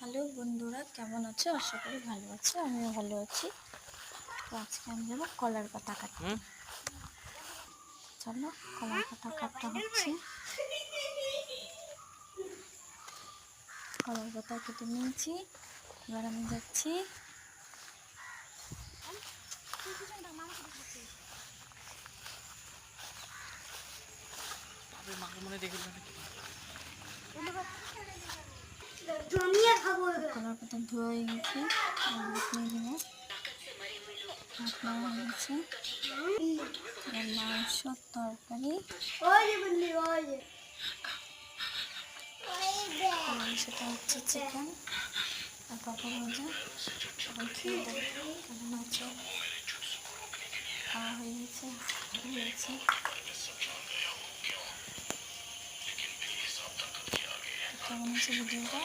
Hello বন্ধুরা, কেমন আছো? আশা করি ভালো আছো। আমিও ভালো আছি। তো আজকে আমি যাবো কলার পাতা কাটতে। চলো, কলার পাতা কাটতে হচ্ছে। কলার পাতা কেটে নিয়েছি, এবার আমি যাচ্ছি। কলার পাতা ধোয়া হয়ে গেছে, মাংস তরকারি, সেটা হচ্ছে চিকেন আর পাপা ভাজা। এখন খেয়ে দেখবো কেমন আছে। খাওয়া হয়ে গেছে, কেমন আছে ভিডিওটা।